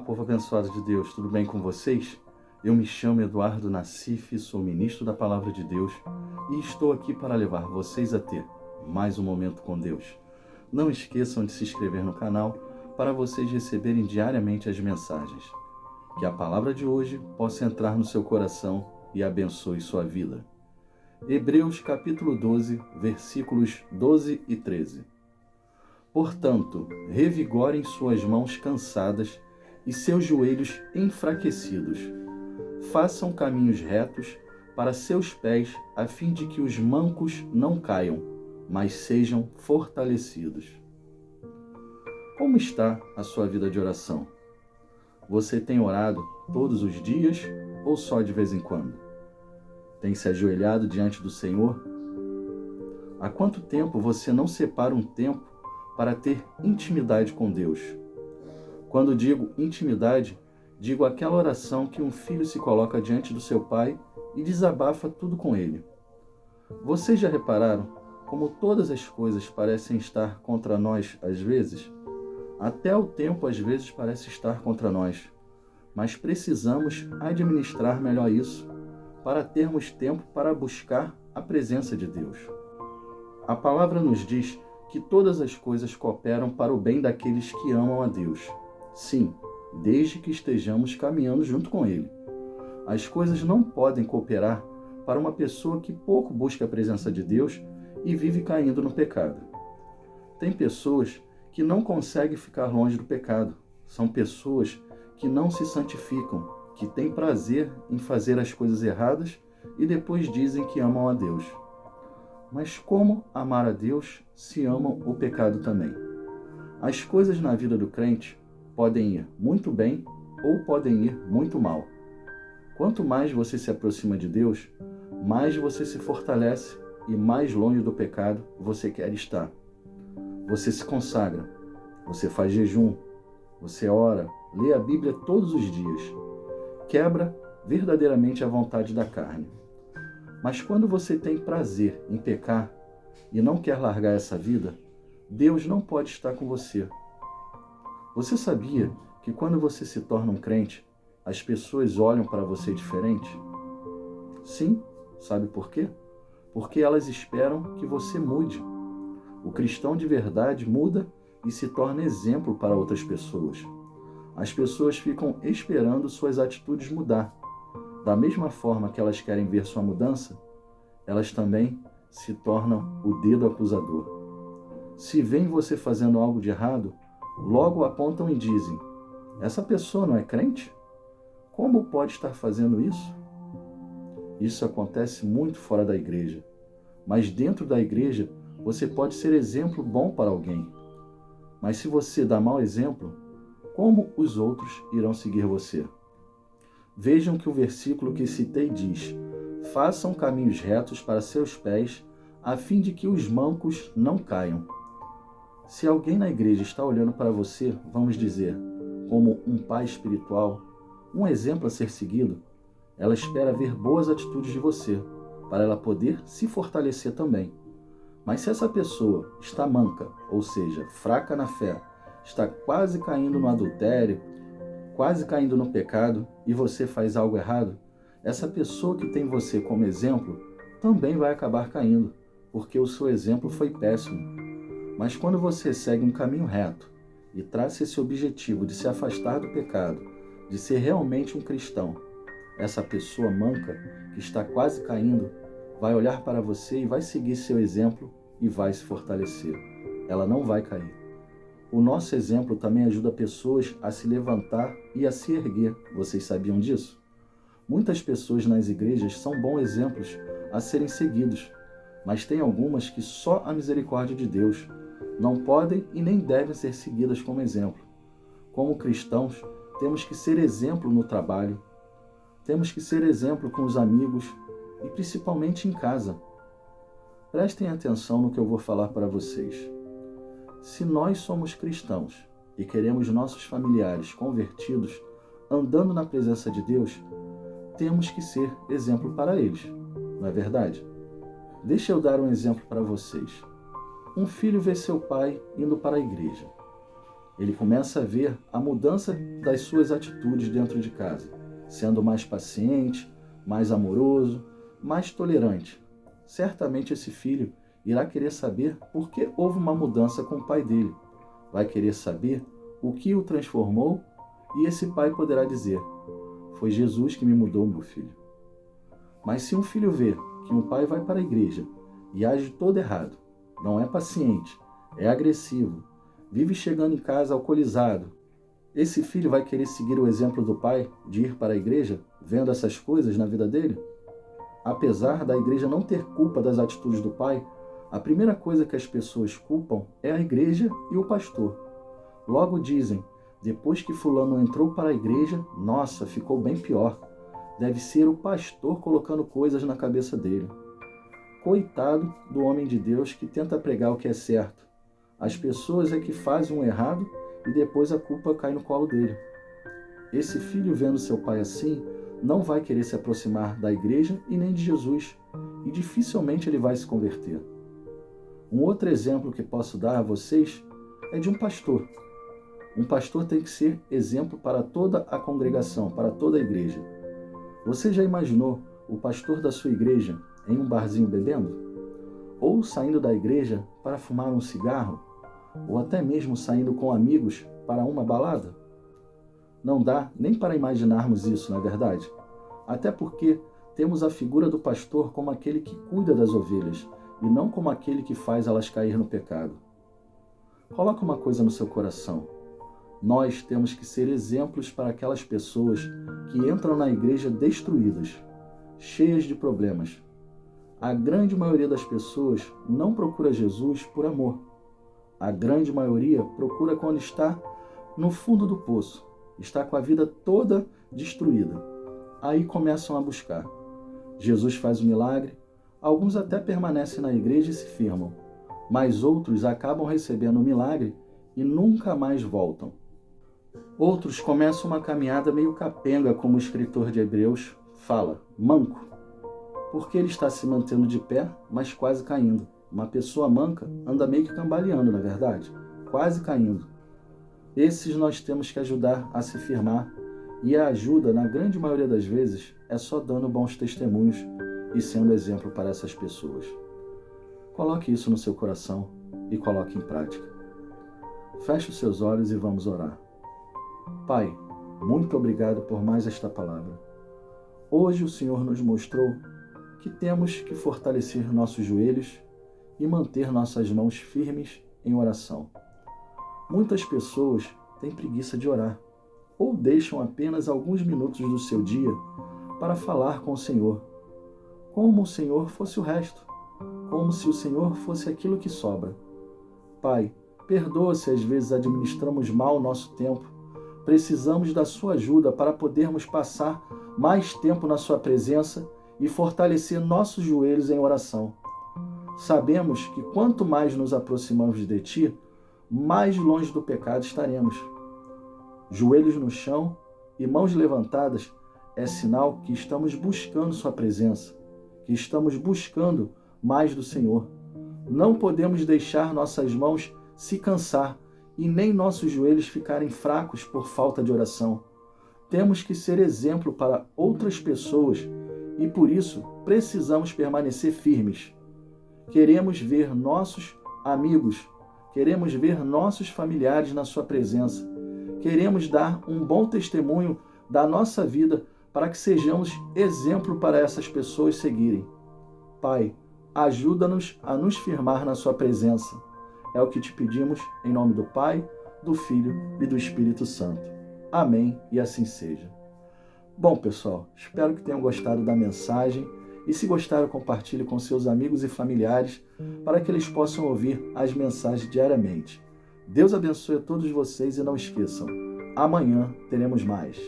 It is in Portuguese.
povo abençoado de Deus, tudo bem com vocês? Eu me chamo Eduardo Nassif, sou ministro da Palavra de Deus e estou aqui para levar vocês a ter mais um momento com Deus. Não esqueçam de se inscrever no canal para vocês receberem diariamente as mensagens. Que a palavra de hoje possa entrar no seu coração e abençoe sua vida. Hebreus capítulo 12, versículos 12 e 13. Portanto, revigorem suas mãos cansadas e seus joelhos enfraquecidos. Façam caminhos retos para seus pés, a fim de que os mancos não caiam, mas sejam fortalecidos. Como está a sua vida de oração? Você tem orado todos os dias ou só de vez em quando? Tem se ajoelhado diante do Senhor? Há quanto tempo você não separa um tempo para ter intimidade com Deus? Quando digo intimidade, digo aquela oração que um filho se coloca diante do seu pai e desabafa tudo com ele. Vocês já repararam como todas as coisas parecem estar contra nós às vezes? Até o tempo às vezes parece estar contra nós, mas precisamos administrar melhor isso para termos tempo para buscar a presença de Deus. A palavra nos diz que todas as coisas cooperam para o bem daqueles que amam a Deus. Sim, desde que estejamos caminhando junto com Ele. As coisas não podem cooperar para uma pessoa que pouco busca a presença de Deus e vive caindo no pecado. Tem pessoas que não conseguem ficar longe do pecado. São pessoas que não se santificam, que têm prazer em fazer as coisas erradas e depois dizem que amam a Deus. Mas como amar a Deus se amam o pecado também? As coisas na vida do crente podem ir muito bem ou podem ir muito mal. Quanto mais você se aproxima de Deus, mais você se fortalece e mais longe do pecado você quer estar. Você se consagra, você faz jejum, você ora, lê a Bíblia todos os dias. Quebra verdadeiramente a vontade da carne. Mas quando você tem prazer em pecar e não quer largar essa vida, Deus não pode estar com você. Você sabia que quando você se torna um crente, as pessoas olham para você diferente? Sim, sabe por quê? Porque elas esperam que você mude. O cristão de verdade muda e se torna exemplo para outras pessoas. As pessoas ficam esperando suas atitudes mudar. Da mesma forma que elas querem ver sua mudança, elas também se tornam o dedo acusador. Se veem você fazendo algo de errado, logo apontam e dizem: essa pessoa não é crente? Como pode estar fazendo isso? Isso acontece muito fora da igreja, mas dentro da igreja você pode ser exemplo bom para alguém. Mas se você dá mau exemplo, como os outros irão seguir você? Vejam que o versículo que citei diz: façam caminhos retos para seus pés, a fim de que os mancos não caiam. Se alguém na igreja está olhando para você, vamos dizer, como um pai espiritual, um exemplo a ser seguido, ela espera ver boas atitudes de você, para ela poder se fortalecer também. Mas se essa pessoa está manca, ou seja, fraca na fé, está quase caindo no adultério, quase caindo no pecado, e você faz algo errado, essa pessoa que tem você como exemplo também vai acabar caindo, porque o seu exemplo foi péssimo. Mas quando você segue um caminho reto e traça esse objetivo de se afastar do pecado, de ser realmente um cristão, essa pessoa manca que está quase caindo vai olhar para você e vai seguir seu exemplo e vai se fortalecer. Ela não vai cair. O nosso exemplo também ajuda pessoas a se levantar e a se erguer. Vocês sabiam disso? Muitas pessoas nas igrejas são bons exemplos a serem seguidos, mas tem algumas que só a misericórdia de Deus não podem e nem devem ser seguidas como exemplo. Como cristãos, temos que ser exemplo no trabalho, temos que ser exemplo com os amigos e principalmente em casa. Prestem atenção no que eu vou falar para vocês. Se nós somos cristãos e queremos nossos familiares convertidos, andando na presença de Deus, temos que ser exemplo para eles, não é verdade? Deixa eu dar um exemplo para vocês. Um filho vê seu pai indo para a igreja. Ele começa a ver a mudança das suas atitudes dentro de casa, sendo mais paciente, mais amoroso, mais tolerante. Certamente esse filho irá querer saber por que houve uma mudança com o pai dele. Vai querer saber o que o transformou e esse pai poderá dizer: foi Jesus que me mudou, meu filho. Mas se um filho vê que um pai vai para a igreja e age todo errado, não é paciente, é agressivo, vive chegando em casa alcoolizado, esse filho vai querer seguir o exemplo do pai de ir para a igreja vendo essas coisas na vida dele? Apesar da igreja não ter culpa das atitudes do pai, a primeira coisa que as pessoas culpam é a igreja e o pastor. Logo dizem: depois que fulano entrou para a igreja, nossa, ficou bem pior. Deve ser o pastor colocando coisas na cabeça dele. Coitado do homem de Deus que tenta pregar o que é certo. As pessoas é que fazem um errado e depois a culpa cai no colo dele. Esse filho, vendo seu pai assim, não vai querer se aproximar da igreja e nem de Jesus, e dificilmente ele vai se converter. Um outro exemplo que posso dar a vocês é de um pastor. Um pastor tem que ser exemplo para toda a congregação, para toda a igreja. Você já imaginou o pastor da sua igreja em um barzinho bebendo? Ou saindo da igreja para fumar um cigarro? Ou até mesmo saindo com amigos para uma balada? Não dá nem para imaginarmos isso, não é verdade? Até porque temos a figura do pastor como aquele que cuida das ovelhas e não como aquele que faz elas cair no pecado. Coloque uma coisa no seu coração. Nós temos que ser exemplos para aquelas pessoas que entram na igreja destruídas, cheias de problemas. A grande maioria das pessoas não procura Jesus por amor. A grande maioria procura quando está no fundo do poço, está com a vida toda destruída. Aí começam a buscar. Jesus faz o milagre, alguns até permanecem na igreja e se firmam, mas outros acabam recebendo o milagre e nunca mais voltam. Outros começam uma caminhada meio capenga, como o escritor de Hebreus fala, manco, porque ele está se mantendo de pé, mas quase caindo. Uma pessoa manca anda meio que cambaleando, na verdade, quase caindo. Esses nós temos que ajudar a se firmar, e a ajuda, na grande maioria das vezes, é só dando bons testemunhos e sendo exemplo para essas pessoas. Coloque isso no seu coração e coloque em prática. Feche os seus olhos e vamos orar. Pai, muito obrigado por mais esta palavra. Hoje o Senhor nos mostrou que temos que fortalecer nossos joelhos e manter nossas mãos firmes em oração. Muitas pessoas têm preguiça de orar ou deixam apenas alguns minutos do seu dia para falar com o Senhor, como o Senhor fosse o resto, como se o Senhor fosse aquilo que sobra. Pai, perdoa se às vezes administramos mal o nosso tempo. Precisamos da sua ajuda para podermos passar mais tempo na sua presença e fortalecer nossos joelhos em oração. Sabemos que quanto mais nos aproximamos de Ti, mais longe do pecado estaremos. Joelhos no chão e mãos levantadas é sinal que estamos buscando sua presença, que estamos buscando mais do Senhor. Não podemos deixar nossas mãos se cansar e nem nossos joelhos ficarem fracos por falta de oração. Temos que ser exemplo para outras pessoas e por isso precisamos permanecer firmes. Queremos ver nossos amigos, queremos ver nossos familiares na sua presença. Queremos dar um bom testemunho da nossa vida para que sejamos exemplo para essas pessoas seguirem. Pai, ajuda-nos a nos firmar na sua presença. É o que te pedimos em nome do Pai, do Filho e do Espírito Santo. Amém e assim seja. Bom, pessoal, espero que tenham gostado da mensagem e se gostaram, compartilhe com seus amigos e familiares para que eles possam ouvir as mensagens diariamente. Deus abençoe a todos vocês e não esqueçam, amanhã teremos mais.